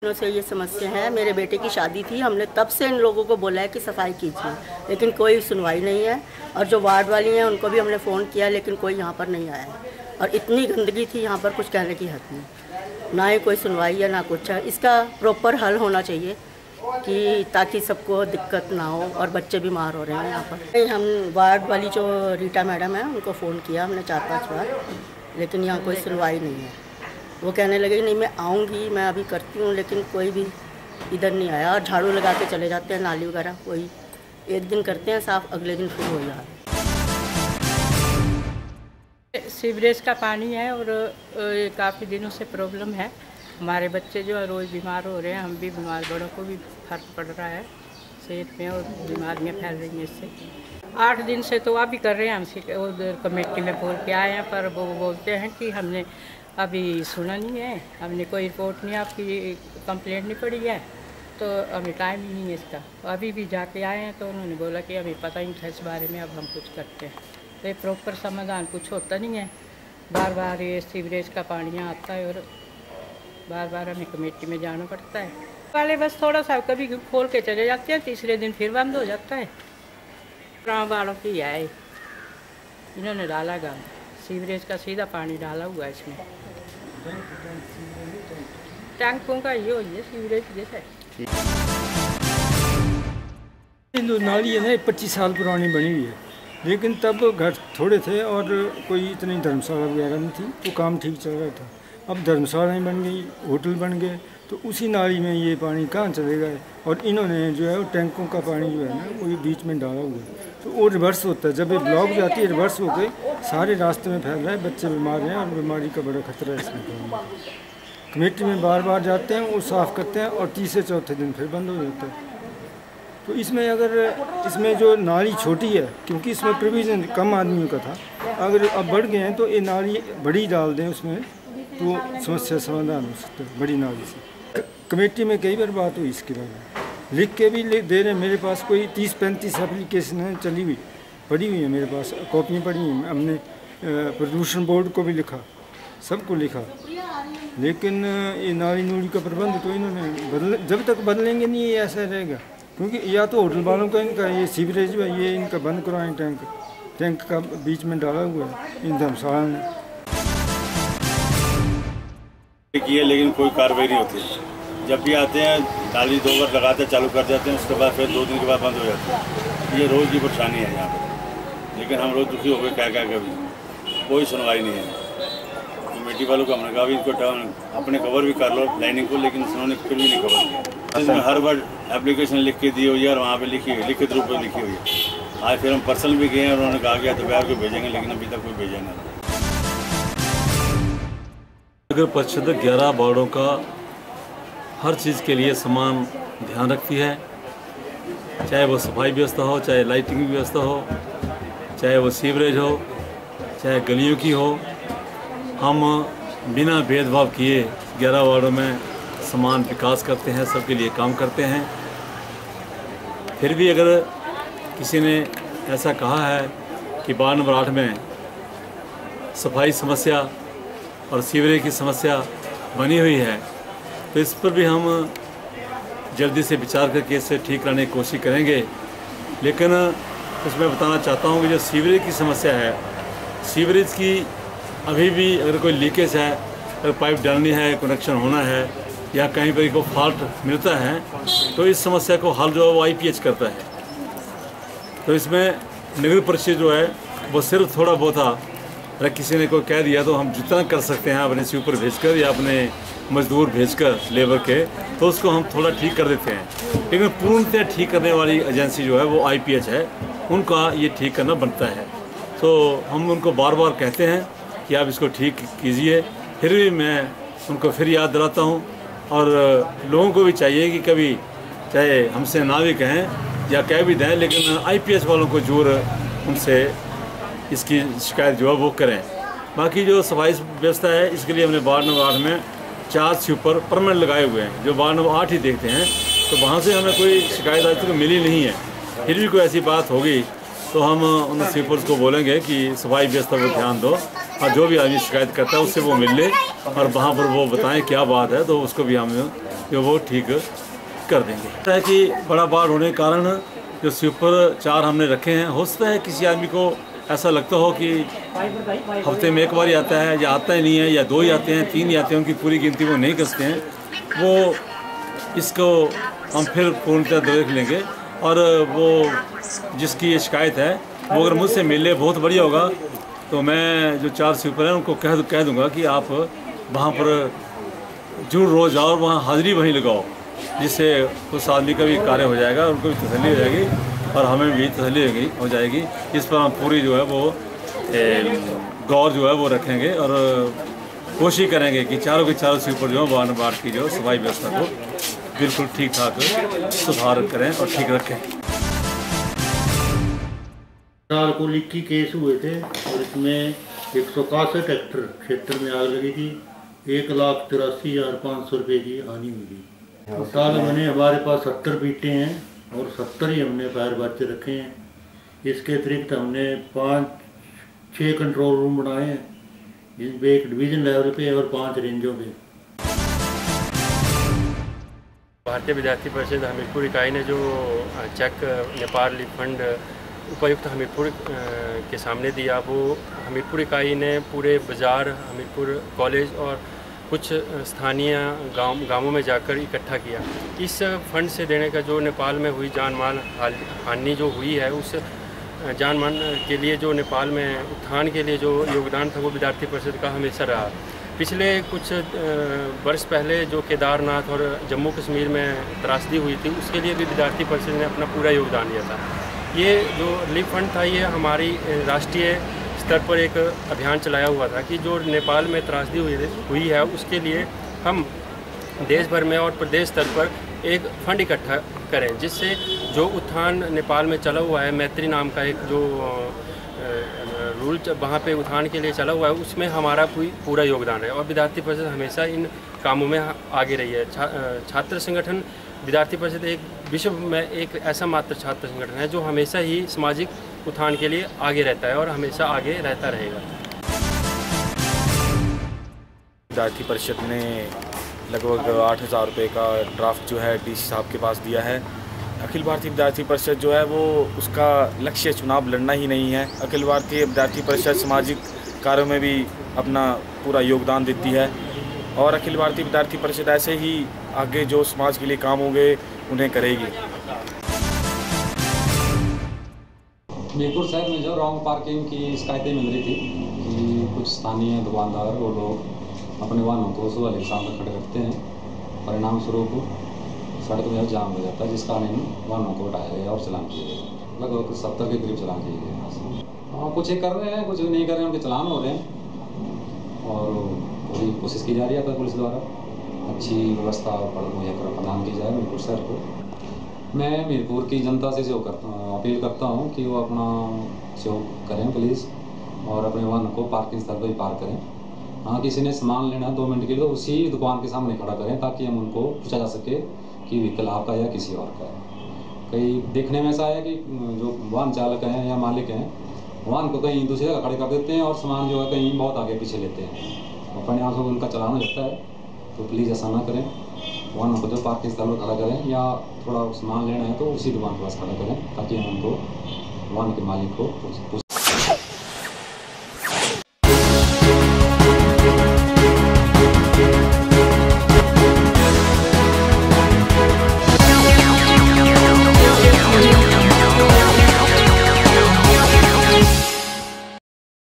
दिनों से ये समस्या है। मेरे बेटे की शादी थी, हमने तब से इन लोगों को बोला है कि सफाई कीजिए, लेकिन कोई सुनवाई नहीं है। और जो वार्ड वाली हैं उनको भी हमने फ़ोन किया, लेकिन कोई यहाँ पर नहीं आया है। और इतनी गंदगी थी यहाँ पर, कुछ कहने की हद नहीं। ना ही कोई सुनवाई है ना कुछ है। इसका प्रॉपर हल होना चाहिए कि ताकि सबको दिक्कत ना हो और बच्चे बीमार हो रहे हैं यहाँ पर। हम वार्ड वाली जो रीटा मैडम है उनको फ़ोन किया हमने 4-5 बार, लेकिन यहाँ कोई सुनवाई नहीं है। वो कहने लगे नहीं मैं आऊँगी, मैं अभी करती हूँ, लेकिन कोई भी इधर नहीं आया। और झाड़ू लगा के चले जाते हैं, नाली वगैरह कोई एक दिन करते हैं साफ़, अगले दिन फिर हो जाता है। सीवरेज का पानी है और काफ़ी दिनों से प्रॉब्लम है। हमारे बच्चे जो है रोज़ बीमार हो रहे हैं, हम भी बीमार, बड़ों को भी फर्क पड़ रहा है सेहत में और बीमारियाँ फैल रही हैं इससे। 8 दिन से तो आप भी कर रहे हैं, हम उधर कमेटी में बोल के आए हैं, पर वो बोलते हैं कि हमने अभी सुना नहीं है, हमने कोई रिपोर्ट नहीं, आपकी कंप्लेंट नहीं पड़ी है, तो हमें टाइम ही नहीं है इसका। तो अभी भी जाके आए हैं तो उन्होंने बोला कि हमें पता ही नहीं था इस बारे में, अब हम कुछ करते हैं। तो ये प्रॉपर समाधान कुछ होता नहीं है। बार बार ये सीवरेज का पानी आता है और बार बार हमें कमेटी में जाना पड़ता है। वाले बस थोड़ा सा कभी खोल के चले जाते हैं, तीसरे दिन फिर बंद हो जाता है। गाँव वालों की है, इन्होंने डाला गाँव सीवरेज का सीधा पानी डाला हुआ है इसमें। टैंकों का ये है सीवरेज जैसे। नाली है ना 25 साल पुरानी बनी हुई है, लेकिन तब घर थोड़े थे और कोई इतनी धर्मशाला वगैरह नहीं थी, तो काम ठीक चल रहा था। अब धर्मशालाएँ बन गई, होटल बन गए, तो उसी नाली में ये पानी कहाँ चलेगा। और इन्होंने जो है वो टैंकों का पानी जो है ना वो बीच में डाला हुआ है, तो वो रिवर्स होता है। जब ये ब्लॉक जाती है रिवर्स होकर सारे रास्ते में फैल रहा है, बच्चे बीमार हैं और बीमारी का बड़ा खतरा है इसमें। कमेटी में बार बार जाते हैं, वो साफ़ करते हैं और तीसरे चौथे दिन फिर बंद हो जाता है। तो इसमें अगर इसमें जो नाली छोटी है, क्योंकि इसमें प्रोविज़न कम आदमियों का था, अगर अब बढ़ गए हैं तो ये नाली बड़ी डाल दें उसमें, तो समस्या समाधान हो सकता है बड़ी नाली से। कमेटी में कई बार बात हुई इसके बारे में, लिख के भी दे रहे हैं। मेरे पास कोई 30-35 एप्लीकेशन है चली हुई, पड़ी हुई है मेरे पास, कॉपियाँ पड़ी हैं। हमने प्रदूषण बोर्ड को भी लिखा, सबको लिखा, लेकिन ये नाली नूली का प्रबंध तो इन्होंने जब तक बदलेंगे नहीं ये ऐसा रहेगा। क्योंकि या तो होटल वालों का इनका ये सीवरेज है ये इनका बंद करवाएं, टैंक का बीच में डाला हुआ है इन धर्मशाला ने किया, लेकिन कोई कार्रवाई नहीं होती। जब भी आते हैं नाली 2 बार लगाते हैं, चालू कर जाते हैं, उसके बाद फिर 2 दिन के बाद बंद हो जाती है। ये रोज़ की परेशानी है यहाँ पर, लेकिन हम लोग दुखी हो गए क्या कभी कोई सुनवाई नहीं है। कमेटी वालों को हमने कहा भी इनको अपने कवर भी कर लो लाइनिंग को, लेकिन उन्होंने फिर भी नहीं कवर किया। इसमें हर बार एप्लीकेशन लिख के दी हुई है और वहाँ पे लिखी हुई लिखित रूप में लिखी हुई है। आज फिर हम पर्सनल भी गए हैं, उन्होंने कहा गया तो बिहार को भेजेंगे, लेकिन अभी तक कोई भेजा नहीं। नगर परिषद 11 वार्डों का हर चीज़ के लिए समान ध्यान रखती है, चाहे वो सफाई व्यवस्था हो, चाहे लाइटिंग की व्यवस्था हो, चाहे वो सीवरेज हो, चाहे गलियों की हो। हम बिना भेदभाव किए 11 वार्डों में समान विकास करते हैं, सबके लिए काम करते हैं। फिर भी अगर किसी ने ऐसा कहा है कि वार्ड नंबर 8 में सफाई समस्या और सीवरेज की समस्या बनी हुई है, तो इस पर भी हम जल्दी से विचार करके इसे ठीक करने की कोशिश करेंगे। लेकिन उसमें बताना चाहता हूँ कि जो सीवरेज की समस्या है, सीवरेज की अभी भी अगर कोई लीकेज है, अगर पाइप डालनी है, कनेक्शन होना है या कहीं पर कोई फॉल्ट मिलता है, तो इस समस्या को हल जो है वो IPH करता है। तो इसमें नगर परिषद जो है वो सिर्फ थोड़ा बहुत अगर किसी ने कोई कह दिया तो हम जितना कर सकते हैं अपने से ऊपर भेजकर या अपने मजदूर भेजकर लेबर के, तो उसको हम थोड़ा ठीक कर देते हैं। लेकिन पूर्णतः ठीक करने वाली एजेंसी जो है वो IPH है, उनका ये ठीक करना बनता है। तो हम उनको बार बार कहते हैं कि आप इसको ठीक कीजिए, फिर भी मैं उनको फिर याद दिलाता हूँ। और लोगों को भी चाहिए कि कभी चाहे हमसे ना भी कहें या कह भी दें, लेकिन IPH वालों को जरूर उनसे इसकी शिकायत जो है वो करें। बाकी जो सफाई व्यवस्था है, इसके लिए हमने वार्ड नंबर 8 में 4 स्वीपर परमानेंट लगाए हुए हैं। जो वार्ड नंबर 8 ही देखते हैं, तो वहाँ से हमें कोई शिकायत आज तक मिली नहीं है। फिर भी कोई ऐसी बात होगी तो हम उन स्वीपर्स को बोलेंगे कि सफाई व्यवस्था पर ध्यान दो, और जो भी आदमी शिकायत करता है उससे वो मिल ले और वहाँ पर वो बताएं क्या बात है, तो उसको भी हम जो वो ठीक कर देंगे। है कि बड़ा बाढ़ होने के कारण जो स्वीपर 4 हमने रखे हैं, हो सकता है किसी आदमी को ऐसा लगता हो कि हफ्ते में एक बार ही आता है, या आता ही नहीं है, या 2 ही आते हैं, 3 ही आते हैं, उनकी पूरी गिनती वो नहीं करते हैं। वो इसको हम फिर पूर्णतः देख लेंगे, और वो जिसकी ये शिकायत है वो अगर मुझसे मिले बहुत बढ़िया होगा, तो मैं जो 4 स्वीपर हैं उनको कह दूँगा कि आप वहाँ पर जरूर रोज़ आओ और वहाँ हाज़िरी वहीं लगाओ, जिससे उस आदमी का भी कार्य हो जाएगा, उनको भी तसल्ली हो जाएगी और हमें भी तसल्ली हो जाएगी। इस पर हम पूरी जो है वो गौर जो है वो रखेंगे और कोशिश करेंगे कि चारों के चारों स्वीपर जो है वार्ड की जो सफाई व्यवस्था को बिल्कुल ठीक ठाक सुधार करें और ठीक रखें। साल को लीकी केस हुए थे और इसमें 161 हेक्टर क्षेत्र में आग लगी थी। 1,83,500 रुपये की हानि हुई थी। साल मैंने हमारे पास 70 बीटे हैं और 70 ही हमने फायर बच्चे रखे हैं। इसके अतिरिक्त हमने 5-6 कंट्रोल रूम बनाए हैं, जिसमें एक डिवीज़न लेवल पे और 5 रेंजों पे। भारतीय विद्यार्थी परिषद हमीरपुर इकाई ने जो चेक नेपाल रिलीफ फंड उपायुक्त हमीरपुर के सामने दिया, वो हमीरपुर इकाई ने पूरे बाज़ार, हमीरपुर कॉलेज और कुछ स्थानीय गांवों में जाकर इकट्ठा किया। इस फंड से देने का जो नेपाल में हुई जान माल हानि जो हुई है, उस जान माल के लिए जो नेपाल में उत्थान के लिए जो योगदान था वो विद्यार्थी परिषद का हमेशा रहा। पिछले कुछ वर्ष पहले जो केदारनाथ और जम्मू कश्मीर में त्रासदी हुई थी, उसके लिए भी विद्यार्थी परिषद ने अपना पूरा योगदान दिया था। ये जो रिलीफ फंड था, ये हमारी राष्ट्रीय स्तर पर एक अभियान चलाया हुआ था कि जो नेपाल में त्रासदी हुई है, उसके लिए हम देश भर में और प्रदेश स्तर पर एक फंड इकट्ठा करें, जिससे जो उत्थान नेपाल में चला हुआ है, मैत्री नाम का एक जो रूल वहाँ पे उत्थान के लिए चला हुआ है, उसमें हमारा पूरा योगदान है। और विद्यार्थी परिषद हमेशा इन कामों में आगे रही है। छात्र संगठन विद्यार्थी परिषद एक विश्व में एक ऐसा मात्र छात्र संगठन है जो हमेशा ही सामाजिक उत्थान के लिए आगे रहता है और हमेशा आगे रहता रहेगा। विद्यार्थी परिषद ने लगभग 8,000 रुपये का ड्राफ्ट जो है डीसी साहब के पास दिया है। अखिल भारतीय विद्यार्थी परिषद जो है वो उसका लक्ष्य चुनाव लड़ना ही नहीं है। अखिल भारतीय विद्यार्थी परिषद सामाजिक कार्यों में भी अपना पूरा योगदान देती है और अखिल भारतीय विद्यार्थी परिषद ऐसे ही आगे जो समाज के लिए काम होंगे उन्हें करेगी। हमीरपुर शहर में जो रॉन्ग पार्किंग की शिकायतें मिल रही थी कि कुछ स्थानीय दुकानदार वो लोग अपने वाहनों को सुबह के सामने खड़े रखते हैं, परिणाम स्वरूप सड़क में जाम हो जाता है, जिस कारण इन वाहनों को हटाया गया और चलान किए गए। लगभग 70 के करीब चलान किए गए। हाँ, कुछ कर रहे हैं, कुछ नहीं कर रहे हैं, उनके चलान हो रहे हैं और पूरी कोशिश की जा रही है पुलिस द्वारा अच्छी व्यवस्था मुहैया प्रदान की जाए हमीरपुर शहर को। मैं हमीरपुर की जनता से जो अपील करता हूँ कि वो अपना सहयोग करें प्लीज़ और अपने वाहनों को पार्किंग स्थल पर ही पार्क करें। हाँ, किसी ने सामान लेना 2 मिनट के लिए तो उसी दुकान के सामने खड़ा करें ताकि हम उनको पूछा जा सके कि व्हीकल आपका या किसी और का है। कई देखने में ऐसा है कि जो वाहन चालक हैं या मालिक हैं, वाहन को कहीं दूसरी जगह खड़े कर देते हैं और सामान जो है कहीं बहुत आगे पीछे लेते हैं और परिणाम से उनका चलान हो जाता है। तो प्लीज़ ऐसा ना करें, वाहनों को जो पार्किंग स्थल पर खड़ा करें या थोड़ा सामान लेना है तो उसी दुकान के पास खड़ा करें ताकि हम उनको वाहन के मालिक को